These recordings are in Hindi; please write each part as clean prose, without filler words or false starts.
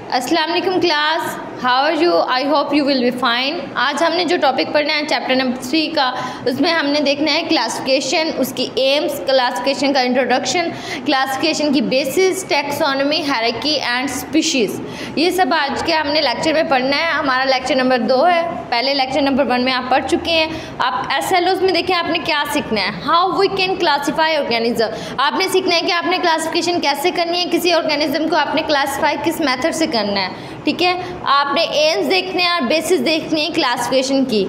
अस्सलाम वालेकुम class, how are you? I hope you will be fine. आज हमने जो टॉपिक पढ़ना है चैप्टर नंबर 3 का, उसमें हमने देखना है क्लासिफिकेशन, उसकी एम्स, क्लासिफिकेशन का इंट्रोडक्शन, क्लासिफिकेशन की basis, taxonomy, hierarchy and species. ये सब आज के हमने लेक्चर में पढ़ना है। हमारा लेक्चर नंबर 2 है। पहले लेक्चर नंबर 1 में आप पढ़ चुके हैं। आप SLOs में देखें आपने क्या सीखना है, how we can classify organism. आपने सीखना है कि आपने क्लासिफिकेशन कैसे करनी है, किसी ऑर्गेनिज्म को आपने क्लासीफाई किस मेथड से करना है। ठीक है, आपने एम्स देखने हैं और बेसिस देखनी है क्लासिफिकेशन की।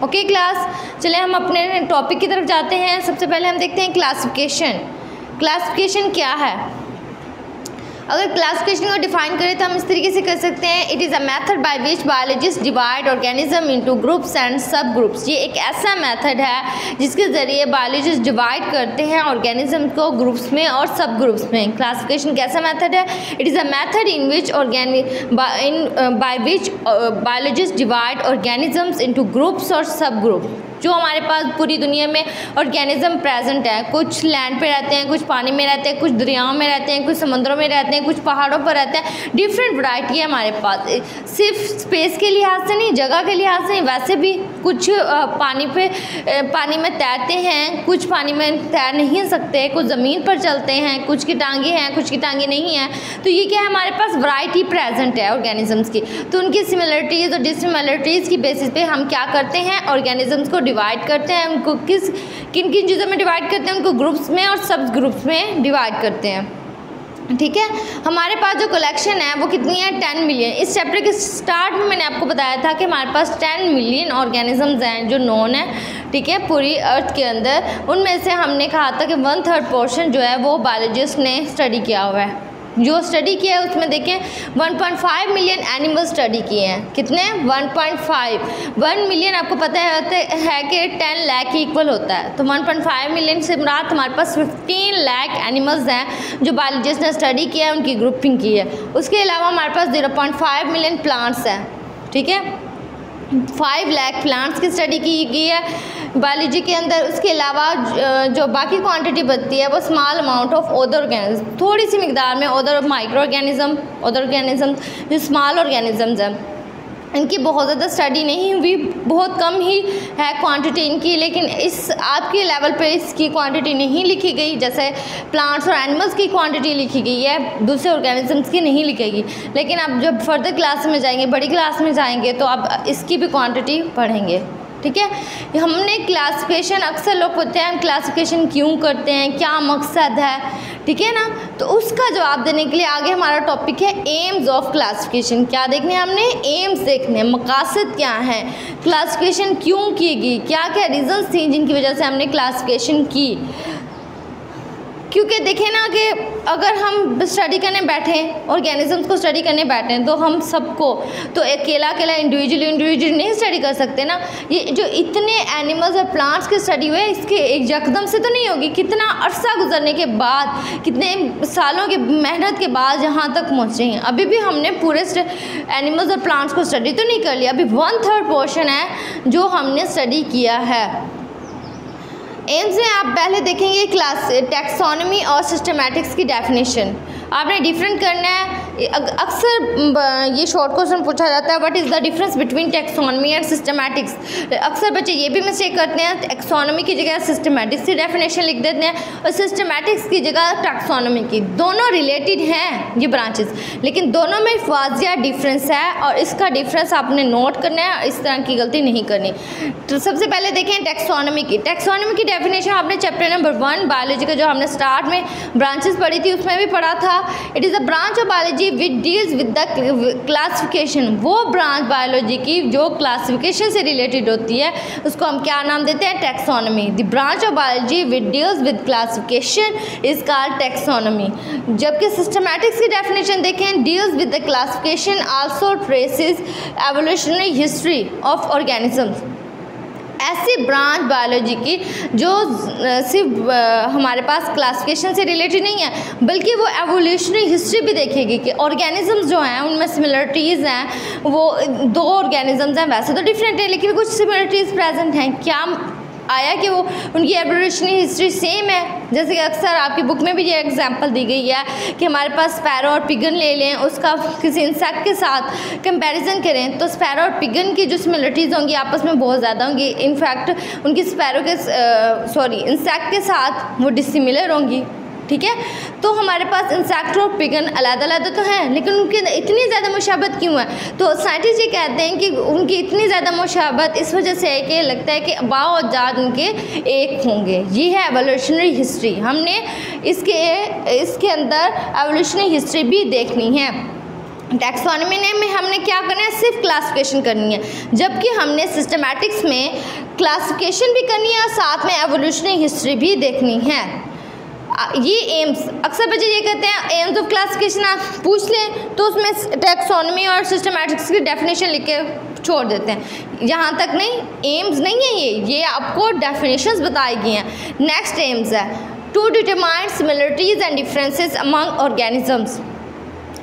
ओके क्लास, चले हम अपने टॉपिक की तरफ जाते हैं। सबसे पहले हम देखते हैं क्लासिफिकेशन। क्लासिफिकेशन क्या है? अगर क्लासिफिकेशन को डिफाइन करें तो हम इस तरीके से कर सकते हैं, it is a method by which biologist divide organism into groups and सब ग्रुप्स। ये एक ऐसा मेथड है जिसके ज़रिए बायोलॉजिस्ट डिवाइड करते हैं ऑर्गेनिज्म को ग्रुप्स में और सब ग्रुप्स में। क्लासिफिकेशन कैसा मेथड है? It is a method in which by which biologist divide organisms into groups और सब ग्रुप। जो हमारे पास पूरी दुनिया में ऑर्गेनिज्म प्रेजेंट है, कुछ लैंड पे रहते हैं, कुछ पानी में रहते हैं, कुछ दरियाओं में रहते हैं, कुछ समुद्रों में रहते हैं, कुछ पहाड़ों पर रहते हैं। डिफरेंट वैरायटी है हमारे पास, सिर्फ स्पेस के लिहाज से नहीं, जगह के लिहाज से, वैसे भी कुछ पानी में तैरते हैं, कुछ पानी में तैर नहीं सकते, कुछ ज़मीन पर चलते हैं, कुछ की टांगे हैं, कुछ की टांगे नहीं हैं। तो ये क्या है, हमारे पास वैरायटी प्रेजेंट है ऑर्गेनिजम्स की। तो उनकी सिमिलरिटीज़ और डिससिमिलरिटीज़ की बेसिस पे हम क्या करते हैं, ऑर्गेनिजम्स को डिवाइड करते हैं। उनको किन किन चीज़ों में डिवाइड करते हैं, उनको ग्रुप्स में और सब ग्रुप्स में डिवाइड करते हैं। ठीक है, हमारे पास जो कलेक्शन है वो कितनी है? 10 मिलियन। इस चैप्टर के स्टार्ट में मैंने आपको बताया था कि हमारे पास 10 मिलियन ऑर्गेनिजम्स हैं जो नोन है। ठीक है, पूरी अर्थ के अंदर। उनमें से हमने कहा था कि 1/3 पोर्शन जो है वो बायोलॉजिस्ट ने स्टडी किया हुआ है। जो स्टडी किया है उसमें देखें 1.5 मिलियन एनिमल स्टडी किए हैं। कितने? 1 मिलियन आपको पता है कि 10 लाख के इक्वल होता है। तो 1.5 मिलियन से मुराद हमारे पास 15 लाख एनिमल्स हैं जो बायोलॉजिस्ट ने स्टडी किया है, उनकी ग्रुपिंग की है। उसके अलावा हमारे पास 0.5 मिलियन प्लांट्स हैं। ठीक है, 5 लाख प्लांट्स की स्टडी की गई है बायोलॉजी के अंदर। उसके अलावा जो बाकी क्वांटिटी बनती है वो small amount of other organism, थोड़ी सी मिकदार में अदर माइक्रो ऑर्गेनिज्म जो स्मॉल ऑर्गेनिजम्स हैं, इनकी बहुत ज़्यादा स्टडी नहीं हुई, बहुत कम ही है क्वांटिटी इनकी। लेकिन इस आपके लेवल पे इसकी क्वांटिटी नहीं लिखी गई, जैसे प्लांट्स और एनिमल्स की क्वांटिटी लिखी गई है, दूसरे ऑर्गेनिजम्स की नहीं लिखेगी। लेकिन अब जब फर्दर क्लास में जाएंगे, बड़ी क्लास में जाएंगे, तो अब इसकी भी क्वांटिटी पढ़ेंगे। ठीक है, हमने क्लासिफिकेशन, अक्सर लोग पूछते हैं हम क्लासिफिकेशन क्यों करते हैं, क्या मकसद है, ठीक है ना। तो उसका जवाब देने के लिए आगे हमारा टॉपिक है एम्स ऑफ क्लासिफिकेशन। क्या देखने हैं हमने? एम्स देखने हैं, मकासद क्या है, क्लासिफिकेशन क्यों की गई, क्या क्या रीजंस थी जिनकी वजह से हमने क्लासिफिकेशन की। क्योंकि देखें ना कि अगर हम स्टडी करने बैठें, ऑर्गेनिजम्स को स्टडी करने बैठें, तो हम सबको तो अकेला इंडिविजुअली नहीं स्टडी कर सकते ना। ये जो इतने एनिमल्स और प्लांट्स की स्टडी हुए, इसके एक यकदम से तो नहीं होगी। कितना अरसा गुजरने के बाद, कितने सालों की मेहनत के बाद यहाँ तक पहुँचे हैं। अभी भी हमने पूरे एनिमल्स और प्लांट्स को स्टडी तो नहीं कर लिया, अभी 1/3 पोर्शन है जो हमने स्टडी किया है। एम्स में आप पहले देखेंगे क्लास टैक्सोनॉमी और सिस्टमैटिक्स की डेफिनेशन। आपने डिफरेंट करना है। अक्सर ये शॉर्ट क्वेश्चन पूछा जाता है, what is the difference between taxonomy and systematics. अक्सर बच्चे ये भी मिस्टेक करते हैं, टैक्सोनॉमी की जगह सिस्टमैटिक्स की डेफिनेशन लिख देते हैं और सिस्टमैटिक्स की जगह टैक्सोनॉमी की। दोनों रिलेटेड हैं ये ब्रांचेस, लेकिन दोनों में वाजिया डिफरेंस है और इसका डिफरेंस आपने नोट करना है और इस तरह की गलती नहीं करनी। तो सबसे पहले देखें टैक्सोनॉमी की। टैक्सोनॉमी की डेफिनेशन आपने चैप्टर नंबर 1 बायोलॉजी का जो हमने स्टार्ट में ब्रांचेस पढ़ी थी उसमें भी पढ़ा था। It is a branch of biology which deals with the classification. वो ब्रांच बायोलॉजी की जो क्लासिफिकेशन से रिलेटेड होती है उसको हम क्या नाम देते हैं? Taxonomy. The branch of biology which deals with classification is called taxonomy. जबकि सिस्टमैटिक्स की डेफिनेशन देखें, deals with the classification also traces evolutionary history of organisms. ऐसी ब्रांच बायोलॉजी की जो सिर्फ हमारे पास क्लासिफिकेशन से रिलेटेड नहीं है, बल्कि वो एवोल्यूशनरी हिस्ट्री भी देखेगी कि ऑर्गेनिजम्स जो हैं उनमें सिमिलरिटीज़ हैं। वो 2 ऑर्गेनिजम्स हैं, वैसे तो डिफरेंट है लेकिन कुछ सिमिलरिटीज़ प्रेजेंट हैं। क्या आया कि वो उनकी एवोल्यूशनरी हिस्ट्री सेम है। जैसे कि अक्सर आपकी बुक में भी ये एग्जांपल दी गई है कि हमारे पास स्पैरो और पिगन ले लें, उसका किसी इंसेक्ट के साथ कंपैरिजन करें तो स्पैरो और पिगन की जो सिमिलरिटीज़ होंगी आपस में बहुत ज़्यादा होंगी। इनफैक्ट उनकी स्पैरो के इंसेक्ट के साथ वो डिसिमिलर होंगी। ठीक है, तो हमारे पास इंसेक्ट और पिगन अलग-अलग तो हैं, लेकिन उनकी इतनी ज़्यादा मुशाबत क्यों है? तो साइंटिस्ट ये कहते हैं कि उनकी इतनी ज़्यादा मुशाबत इस वजह से है कि लगता है कि बाव और जात उनके एक होंगे। ये है एवोल्यूशनरी हिस्ट्री। हमने इसके अंदर एवोल्यूशनरी हिस्ट्री भी देखनी है। टैक्सोनॉमी में हमने क्या करना है, सिर्फ क्लासिफिकेशन करनी है, जबकि हमने सिस्टमैटिक्स में क्लासिफिकेशन भी करनी है और साथ में एवोल्यूशनरी हिस्ट्री भी देखनी है। ये एम्स, अक्सर बच्चे ये कहते हैं एम्स ऑफ क्लासिफिकेशन आप पूछ लें तो उसमें टैक्सोनॉमी और सिस्टमैटिक्स की डेफिनेशन लिख के छोड़ देते हैं। यहाँ तक नहीं, एम्स नहीं है ये आपको डेफिनेशंस बताई गई हैं। नेक्स्ट एम्स है to determine similarities and differences among organisms.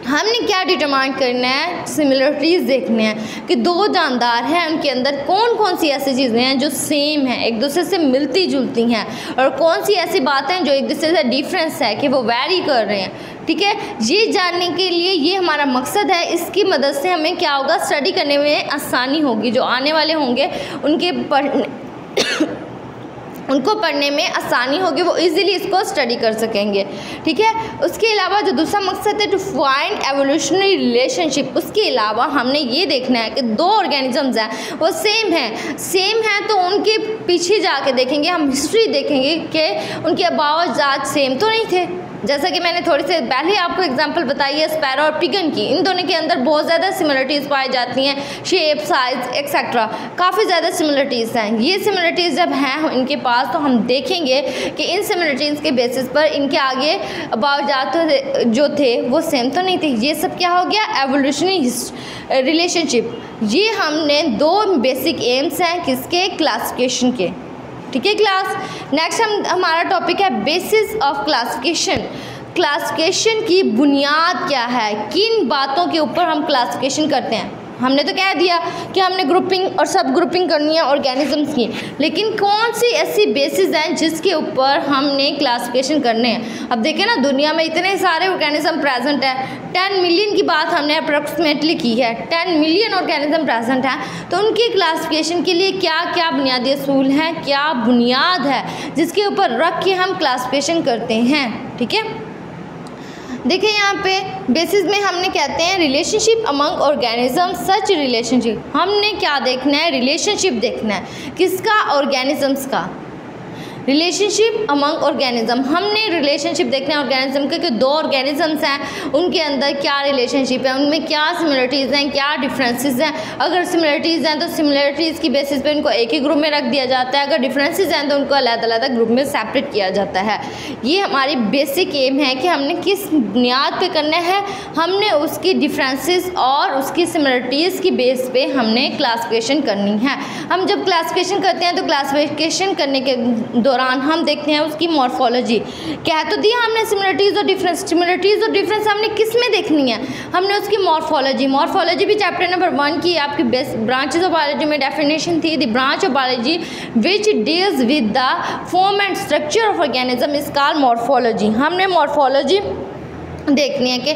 हमने क्या डिटरमाइन करना है, सिमिलरिटीज़ देखने हैं कि दो जानदार हैं, उनके अंदर कौन कौन सी ऐसी चीज़ें हैं जो सेम हैं, एक दूसरे से मिलती जुलती हैं, और कौन सी ऐसी बातें हैं जो एक दूसरे से डिफरेंस है कि वो वैरी कर रहे हैं। ठीक है, ये जानने के लिए ये हमारा मकसद है। इसकी मदद से हमें क्या होगा, स्टडी करने में आसानी होगी। जो आने वाले होंगे उनको पढ़ने में आसानी होगी, वो इजीली इसको स्टडी कर सकेंगे। ठीक है, उसके अलावा जो दूसरा मकसद है टू फाइंड एवोल्यूशनरी रिलेशनशिप, उसके अलावा हमने ये देखना है कि दो ऑर्गेनिजम्स हैं वो सेम हैं तो उनके पीछे जाके देखेंगे, हम हिस्ट्री देखेंगे कि उनके अबाव जात सेम तो नहीं थे। जैसा कि मैंने थोड़ी से पहले आपको एग्जांपल बताई है स्पैरो और पिगन की, इन दोनों के अंदर बहुत ज़्यादा सिमिलरिटीज़ पाई जाती हैं, शेप, साइज एक्सेट्रा, काफ़ी ज़्यादा सिमिलरिटीज़ हैं। ये सिमिलरिटीज़ जब हैं इनके पास तो हम देखेंगे कि इन सिमिलरिटीज़ के बेसिस पर इनके आगे अबावजात जो थे वो सेम तो नहीं थे। ये सब क्या हो गया, एवोल्यूशनरी रिलेशनशिप। ये हमने दो बेसिक एम्स हैं किसके, क्लासिफिकेशन के। ठीक है क्लास, नेक्स्ट हमारा टॉपिक है बेसिस ऑफ क्लासिफिकेशन। क्लासिफिकेशन की बुनियाद क्या है, किन बातों के ऊपर हम क्लासिफिकेशन करते हैं। हमने तो कह दिया कि हमने ग्रुपिंग और सब ग्रुपिंग करनी है ऑर्गेनिजम्स की, लेकिन कौन सी ऐसी बेसिस हैं जिसके ऊपर हमने क्लासिफिकेशन करने हैं। अब देखें ना, दुनिया में इतने सारे ऑर्गेनिज्म प्रेजेंट है, 10 मिलियन की बात हमने अप्रॉक्सीमेटली की है, 10 मिलियन ऑर्गेनिज्म प्रेजेंट है, तो उनकी क्लासिफिकेशन के लिए क्या क्या बुनियादी असूल हैं, क्या बुनियाद है जिसके ऊपर रख के हम क्लासिफिकेशन करते हैं। ठीक है, देखिए यहाँ पे बेसिस में हमने कहते हैं relationship among organism such relationship. हमने क्या देखना है, रिलेशनशिप देखना है, किसका, ऑर्गेनिजम्स का। रिलेशनशिप अमंग ऑर्गेनिज्म, हमने रिलेशनशिप देखना है ऑर्गेनिज्म के कि दो ऑर्गेनिजम्स हैं उनके अंदर क्या रिलेशनशिप है, उनमें क्या सिमिलरिटीज़ हैं, क्या डिफरेंसेस हैं। अगर सिमिलरिटीज़ हैं तो सिमिलरिटीज़ की बेसिस पे उनको एक ही ग्रुप में रख दिया जाता है, अगर डिफरेंसेस हैं तो उनको अलग-अलग ग्रुप में सेपरेट किया जाता है। ये हमारी बेसिक एम है कि हमने किस बुनियाद पे करना है, हमने उसकी डिफरेंसेस और उसकी सिमिलरिटीज़ की बेस पे हमने क्लासिफिकेशन करनी है। हम जब क्लासिफिकेशन करते हैं तो क्लासिफिकेशन करने के दौरान हम देखते हैं उसकी मॉर्फोलॉजी। कह तो दिया हमने सिमिलरिटीज़ और डिफरेंस हमने किस में देखनी है, हमने उसकी मॉर्फोलॉजी भी चैप्टर नंबर 1 की आपकी बेस्ट ब्रांचेस ऑफ बायोलॉजी में डेफिनेशन थी। The branch of biology which deals with the form and structure of organism is called morphology. हमने मॉर्फोलॉजी देखनी है कि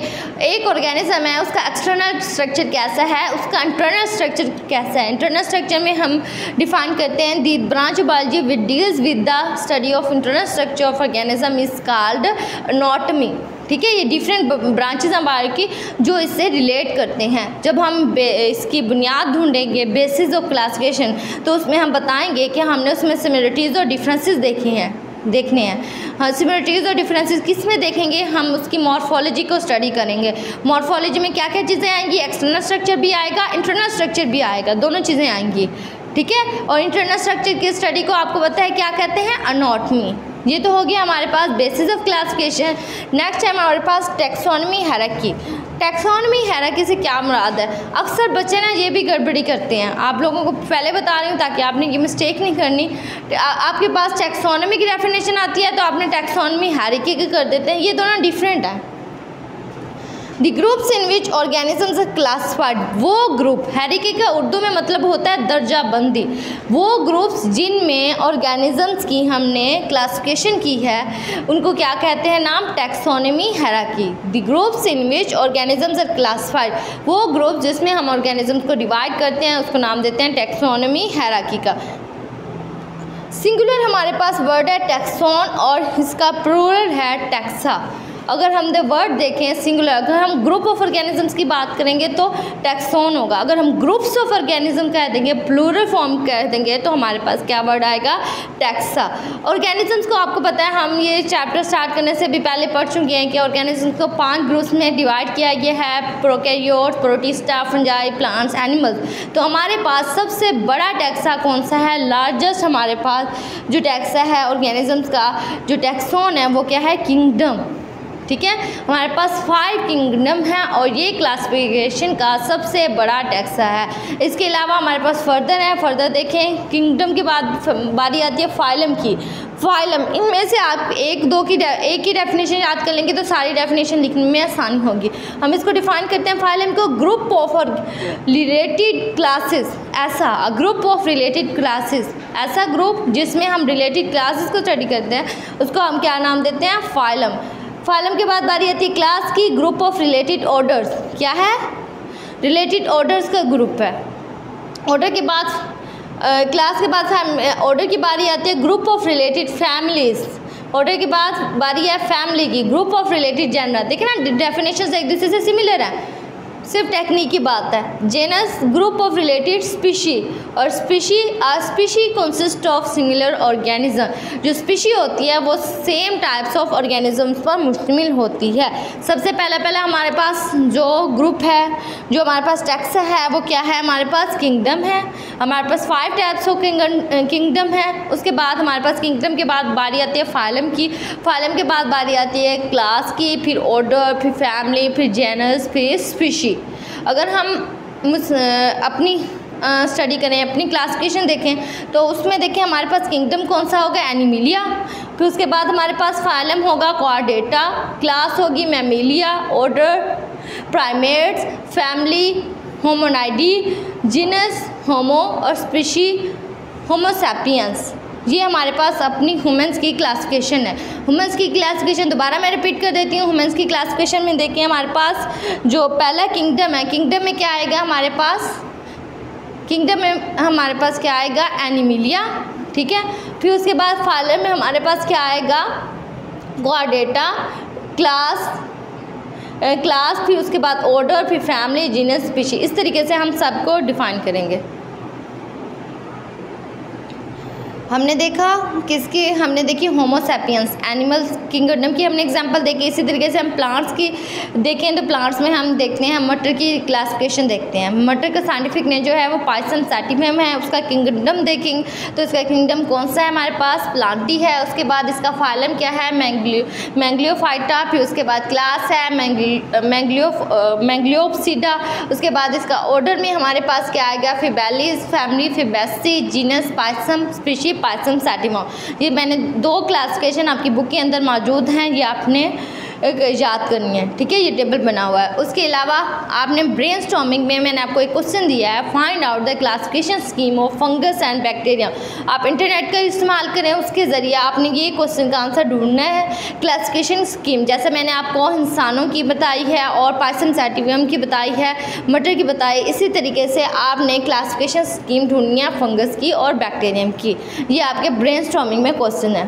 एक ऑर्गेनिज्म है उसका एक्सटर्नल स्ट्रक्चर कैसा है, उसका इंटरनल स्ट्रक्चर कैसा है। इंटरनल स्ट्रक्चर में हम डिफाइन करते हैं दी branch of biology which deals with the study of internal structure of organism is called anatomy. ठीक है, ये डिफरेंट ब्रांचेज हैं बायोलॉजी की जो इससे रिलेट करते हैं। जब हम इसकी बुनियाद ढूंढेंगे बेसिस ऑफ क्लासिफिकेशन तो उसमें हम बताएंगे कि हमने उसमें सिमिलरिटीज़ और डिफरेंसेस देखने हैं। हाँ, सिमिलरिटीज़ और डिफरेंसेस किस में देखेंगे, हम उसकी मॉर्फोलॉजी को स्टडी करेंगे। मॉर्फोलॉजी में क्या क्या चीज़ें आएंगी, एक्सटर्नल स्ट्रक्चर भी आएगा, इंटरनल स्ट्रक्चर भी आएगा, दोनों चीज़ें आएंगी। ठीक है, और इंटरनल स्ट्रक्चर की स्टडी को आपको पता है क्या कहते हैं, एनाटॉमी। ये तो हो गया हमारे पास बेसिस ऑफ क्लासिफिकेशन। नेक्स्ट है हमारे पास टैक्सोनॉमी हायरार्की। टैक्सोनॉमी हायरार्की से क्या मुराद है, अक्सर बच्चे ना ये भी गड़बड़ी करते हैं। आप लोगों को पहले बता रही हूँ ताकि आपने ये मिस्टेक नहीं करनी। आपके पास टैक्सोनॉमी की डेफिनेशन आती है तो आपने टैक्सोनॉमी हायरार्की की कर देते हैं, ये दोनों डिफरेंट है। The groups in which organisms are classified, वो ग्रुप, हैरिकी का उर्दू में मतलब होता है दर्जा बंदी, वो ग्रुप्स जिनमें ऑर्गेनिजम्स की हमने क्लासिफिकेशन की है उनको क्या कहते हैं नाम, taxonomy hierarchy. The groups in which organisms are classified, वो ग्रुप जिसमें हम ऑर्गेनिजम्स को डिवाइड करते हैं उसको नाम देते हैं टैक्सोनॉमी हैराकी का। सिंगुलर हमारे पास वर्ड है टैक्सोन और इसका प्लूरल है टैक्सा। अगर हम द वर्ड देखें सिंगुलर, अगर हम ग्रुप ऑफ ऑर्गेनिजम्स की बात करेंगे तो टैक्सोन होगा, अगर हम ग्रुप्स ऑफ ऑर्गेनिज्म कह देंगे, प्लूरल फॉर्म कह देंगे तो हमारे पास क्या वर्ड आएगा, टैक्सा। ऑर्गेनिजम्स को आपको पता है, हम ये चैप्टर स्टार्ट करने से भी पहले पढ़ चुके हैं कि ऑर्गेनिजम्स को 5 ग्रुप्स में डिवाइड किया गया है, prokaryotes, protista, fungi, plants, animals. तो हमारे पास सबसे बड़ा टैक्सा कौन सा है, लार्जेस्ट हमारे पास जो टैक्सा है ऑर्गेनिजम्स का, जो टैक्सोन है वो क्या है, किंगडम। ठीक है, हमारे पास 5 किंगडम है और ये क्लासिफिकेशन का सबसे बड़ा टैक्सा है। इसके अलावा हमारे पास फर्दर है, फर्दर देखें, किंगडम के बाद बारी आती है फाइलम की। फाइलम, इनमें से आप एक ही डेफिनेशन याद कर लेंगे तो सारी डेफिनेशन लिखने में आसानी होगी। हम इसको डिफाइन करते हैं फाइलम को, ग्रुप ऑफ रिलेटेड क्लासेस, ऐसा ग्रुप ऑफ रिलेटेड क्लासेस, ऐसा ग्रुप जिसमें हम रिलेटेड क्लासेस को स्टडी करते हैं उसको हम क्या नाम देते हैं, फाइलम। फाइलम के बाद बारी आती है क्लास की, ग्रुप ऑफ रिलेटेड ऑर्डर्स, क्या है, रिलेटेड ऑर्डर्स का ग्रुप है। ऑर्डर के बाद क्लास के बाद ऑर्डर की बारी आती है group of related families. Order के बाद बारी है फैमिली की, ग्रुप ऑफ रिलेटेड जेनर। देखिए ना डेफिनेशन एक दूसरे से सिमिलर है, सिर्फ टेक्निक की बात है। Genus, group of related species, और species consist of singular organism. जो स्पीशी होती है वो सेम टाइप्स ऑफ ऑर्गेनिजम्स पर मुश्तमिल होती है। सबसे पहले हमारे पास जो ग्रुप है, जो हमारे पास टैक्सा है वो क्या है, हमारे पास किंगडम है। हमारे पास 5 टाइप्स ऑफ किंगडम है। उसके बाद हमारे पास किंगडम के बाद बारी आती है फाइलम की, फाइलम के बाद बारी आती है क्लास की, फिर ऑर्डर, फिर फैमिली, फिर जेनस, फिर स्पीशी। अगर हम अपनी स्टडी करें, अपनी क्लासिफिकेशन देखें तो उसमें देखें हमारे पास किंगडम कौन सा होगा, एनिमिलिया। फिर उसके बाद हमारे पास फाइलम होगा क्वाड्रेटा, क्लास होगी मैमिलिया, ऑर्डर प्राइमेट्स, फैमिली होमोनाइडी, जिनस होमो और स्पीशी होमोसैपियंस। ये हमारे पास अपनी ह्यूमंस की क्लासिफिकेशन है। ह्यूमंस की क्लासिफिकेशन दोबारा मैं रिपीट कर देती हूँ। ह्यूमंस की क्लासिफिकेशन में देखिए हमारे पास जो पहला किंगडम है, किंगडम में क्या आएगा हमारे पास, किंगडम में हमारे पास क्या आएगा, एनिमिलिया। ठीक है, फिर उसके बाद फाइलम में हमारे पास क्या आएगा, क्वाड्रेटा, क्लास, फिर उसके बाद ऑर्डर, फिर फैमिली, जीनस, स्पीशी। इस तरीके से हम सबको डिफाइन करेंगे। हमने देखी होमोसैपियंस, एनिमल्स किंगडम की हमने एग्जांपल देखी। इसी तरीके से हम प्लांट्स की देखें तो प्लांट्स में हम देखते हैं मटर की क्लासिफिकेशन देखते हैं। मटर का साइंटिफिक नेम जो है वो पाइसम सैटिवम है। उसका किंगडम देखेंगे तो इसका किंगडम कौन सा है हमारे पास, प्लांटी है। उसके बाद इसका फाइलम क्या है, मैंग्लियोफाइटा। फिर उसके बाद क्लास है मैंग्लियोप्सिडा। उसके बाद इसका ऑर्डर में हमारे पास क्या आएगा, Fabales, family, Fabaceae, genus Pisum, species Pisum sativum. ये मैंने 2 क्लासिफिकेशन आपकी बुक के अंदर मौजूद हैं, ये आपने याद करनी है। ठीक है, ये टेबल बना हुआ है। उसके अलावा आपने ब्रेनस्टॉर्मिंग में मैंने आपको एक क्वेश्चन दिया है, find out the classification scheme of fungus and bacteria. आप इंटरनेट का इस्तेमाल करें, उसके ज़रिए आपने ये क्वेश्चन का आंसर ढूंढना है। क्लासिफिकेशन स्कीम जैसे मैंने आपको इंसानों की बताई है और पाइसम सैटिवम की बताई है, मटर की बताई, इसी तरीके से आपने क्लासिफिकेशन स्कीम ढूंढनी है फंगस की और बैक्टीरियम की। ये आपके ब्रेनस्टॉर्मिंग में क्वेश्चन है।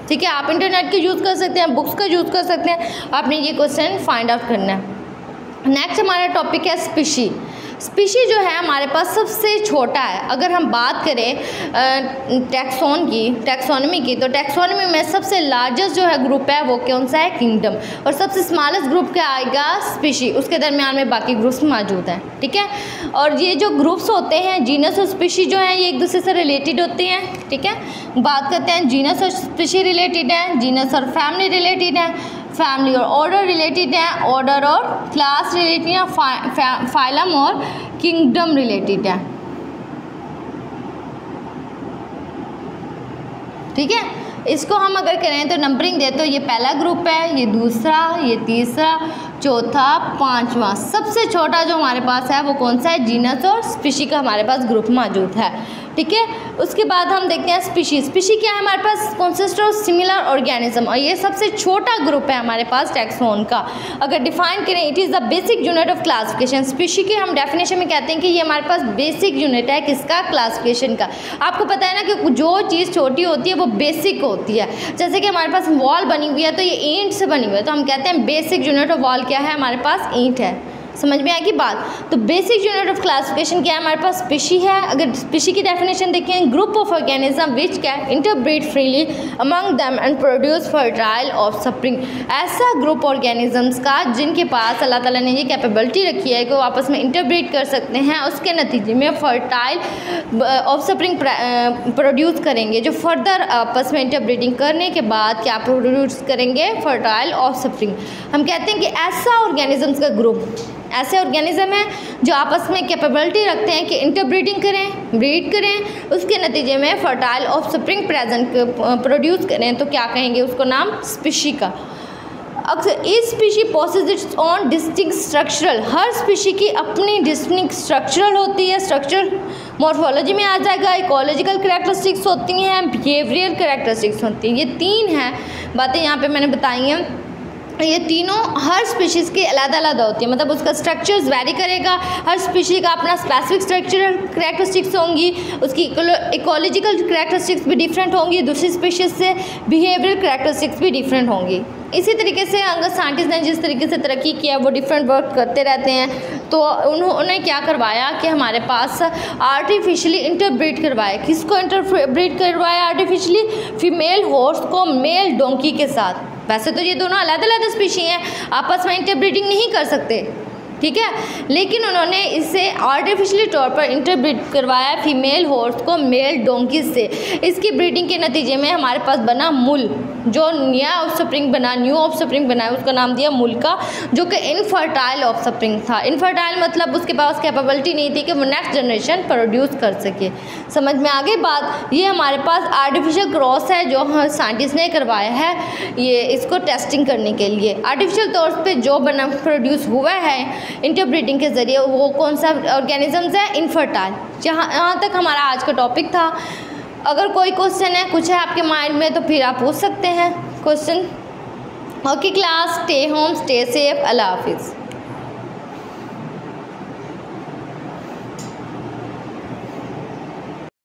ठीक है, आप इंटरनेट का यूज़ कर सकते हैं, बुक्स का यूज़ कर सकते हैं, आपने ये क्वेश्चन फाइंड आउट करना है। नेक्स्ट हमारा टॉपिक है स्पीशी। स्पीशी जो है हमारे पास सबसे छोटा है। अगर हम बात करें टैक्सोनॉमी की तो टैक्सोनॉमी में सबसे लार्जेस्ट जो है ग्रुप है वो कौन सा है, किंगडम। और सबसे स्मॉलेस्ट ग्रुप क्या आएगा, स्पीशी। उसके दरमियान में बाकी ग्रुप्स मौजूद हैं। ठीक है, और ये जो ग्रुप्स होते हैं जीनस और स्पीशी जो है ये एक दूसरे से रिलेटेड होते हैं। ठीक है, बात करते हैं जीनस और स्पीशी रिलेटेड है, जीनस और फैमिली रिलेटेड है, फैमिली और ऑर्डर रिलेटेड है, ऑर्डर और क्लास रिलेटेड है, फाइलम और किंगडम रिलेटेड है। ठीक है, इसको हम अगर करें तो नंबरिंग दे तो ये पहला ग्रुप है, ये दूसरा, ये तीसरा, चौथा, पांचवा। सबसे छोटा जो हमारे पास है वो कौन सा है? जीनस और स्पीशी का हमारे पास ग्रुप मौजूद है। ठीक है, उसके बाद हम देखते हैं स्पीशी। स्पीशी क्या है हमारे पास? कंसिस्ट ऑफ सिमिलर ऑर्गेनिज्म, और ये सबसे छोटा ग्रुप है हमारे पास टैक्सोन का। अगर डिफाइन करें, it is the basic unit of classification. Species के हम डेफिनेशन में कहते हैं कि ये हमारे पास बेसिक यूनिट है किसका? क्लासिफिकेशन का। आपको पता है ना कि जो चीज़ छोटी होती है वो बेसिक होती है। जैसे कि हमारे पास वॉल बनी हुई है तो ये ईंट से बनी हुई है, तो हम कहते हैं बेसिक यूनिट ऑफ वॉल क्या है? हमारे पास ईंट है। समझ में आएगी बात? तो बेसिक यूनिट ऑफ क्लासिफिकेशन क्या है? हमारे पास स्पीशी है। अगर स्पीशी की डेफिनेशन देखें, group of organism which can interbreed freely among them and produce fertile offspring. ऐसा ग्रुप ऑर्गेनिजम्स का जिनके पास अल्लाह ताला ने ये कैपेबिलिटी रखी है कि वो आपस में इंटरब्रीड कर सकते हैं, उसके नतीजे में फर्टाइल ऑफस्प्रिंग प्रोड्यूस करेंगे, जो फर्दर आपस में इंटरब्रीडिंग करने के बाद क्या प्रोड्यूस करेंगे? Fertile offspring. हम कहते हैं कि ऐसा ऑर्गेनिजम्स का ग्रुप, ऐसे ऑर्गेनिज्म हैं जो आपस में कैपेबिलिटी रखते हैं कि इंटरब्रीडिंग करें, ब्रीड करें, उसके नतीजे में फर्टाइल ऑफस्प्रिंग प्रेजेंट प्रोड्यूस करें, तो क्या कहेंगे? उसको नाम स्पीशी का। अक्सर इस species possess its own distinct structural, हर स्पीशी की अपनी डिस्टिंक्ट स्ट्रक्चरल होती है, स्ट्रक्चरल मॉर्फोलॉजी में आ जाएगा, इकोलॉजिकल कैरेक्टरिस्टिक्स होती हैं, बिहेवियरल कैरेक्टरिस्टिक्स होती हैं। ये तीन हैं बातें यहाँ पे मैंने बताई हैं। ये तीनों हर स्पीशीज़ के अलग-अलग होती है, मतलब उसका स्ट्रक्चर्स वेरी करेगा। हर स्पीशी का अपना स्पेसिफिक स्ट्रक्चरल कैरेक्टरिस्टिक्स होंगी, उसकी इकोलॉजिकल कैरेक्टरिस्टिक्स भी डिफरेंट होंगी दूसरी स्पीशीज़ से, बिहेवियरल कैरेक्टरिस्टिक्स भी डिफरेंट होंगी। इसी तरीके से अगर साइंटिस्ट ने जिस तरीके से तरक्की किया वो डिफरेंट वर्क करते रहते हैं, तो उन्होंने क्या करवाया कि हमारे पास आर्टिफिशियली इंटरब्रीड करवाया। किसको इंटरब्रीड करवाया आर्टिफिशियली? फीमेल हॉर्स को मेल डोंकी के साथ। वैसे तो ये दोनों अलग अलग स्पीशी हैं, आपस में इंटरब्रीडिंग नहीं कर सकते, ठीक है, लेकिन उन्होंने इसे आर्टिफिशियली तौर पर इंटरब्रीड करवाया फीमेल हॉर्स को मेल डोंकी से। इसकी ब्रीडिंग के नतीजे में हमारे पास बना मुल, जो नया ऑफस्प्रिंग बना, न्यू ऑफस्प्रिंग बना, उसका नाम दिया मुल का, जो कि इनफर्टाइल ऑफस्प्रिंग था। इनफर्टाइल मतलब उसके पास कैपेबिलिटी नहीं थी कि वो नेक्स्ट जनरेशन प्रोड्यूस कर सके। समझ में आ गई बात? ये हमारे पास आर्टिफिशियल क्रॉस है जो साइंटिस्ट ने करवाया है, ये इसको टेस्टिंग करने के लिए। आर्टिफिशियल तौर पर जो बना प्रोड्यूस हुआ है इंटरब्रीडिंग के ज़रिए, वो कौन सा ऑर्गेनिजम्स है? इनफर्टाइल। यहाँ तक हमारा आज का टॉपिक था। अगर कोई क्वेश्चन है, कुछ है आपके माइंड में, तो फिर आप पूछ सकते हैं question. Okay class, stay home, stay safe, अल्लाह हाफिज़।